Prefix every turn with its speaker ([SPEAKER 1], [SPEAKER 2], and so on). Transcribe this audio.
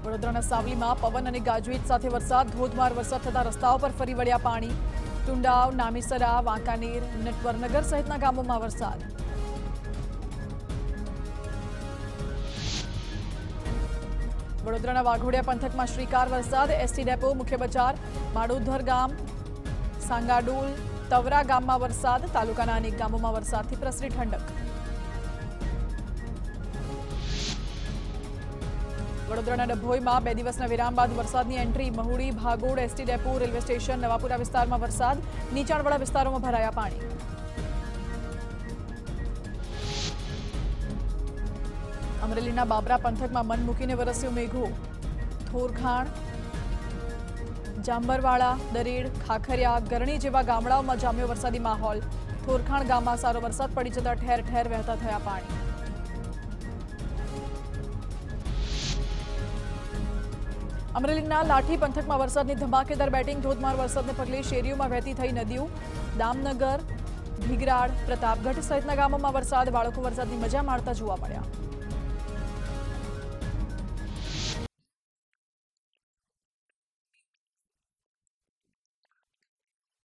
[SPEAKER 1] વડોદરાના સાવલીમાં પવન અને ગાજવીજ સાથે વરસાદ. ધોધમાર વરસાદ થતા રસ્તાઓ પર ફરી વળ્યા પાણી. ટુંડાવ, નામીસરા, વાંકાનેર, નટવરનગર સહિતના ગામોમાં વરસાદ. વડોદરાના વાઘોડિયા પંથકમાં શ્રીકાર વરસાદ. એસટી ડેપો, મુખ્ય બજાર, માડોધર ગામ, સાંગાડોલ, તવરા ગામમાં વરસાદ. તાલુકાના અનેક ગામોમાં વરસાદથી પ્રસરી ઠંડક. વડોદરાના ડભોઈમાં 2 દિવસના વિરામ બાદ વરસાદની entry. Mahudi, Bhagol, ST depot, railway station, Navapura વિસ્તારમાં વરસાદ. નીચાણવાળા વિસ્તારોમાં ભરાયા પાણી. અમરેલીના બાબરા પંથકમાં મન મૂકીને વરસ્યો મેઘો. થોરખાણ, જાંબરવાડા, દરેડ, ખાખરિયા, ગરણી જેવા ગામડાઓમાં જામ્યો વરસાદી માહોલ. થોરખાણ ગામમાં સારો વરસાદ પડી જતા ઠેર ઠેર વહેતા થયા પાણી. અમરેલીના લાઠી પંથકમાં વરસાદની ધમાકેદાર બેટિંગ. ધોધમાર વરસાદને પગલે શેરીઓમાં વહેતી થઈ નદીઓ. દામનગર, ભીગરાડ, પ્રતાપગઢ સહિતના ગામોમાં વરસાદ. બાળકો વરસાદની મજા માણતા જોવા મળ્યા.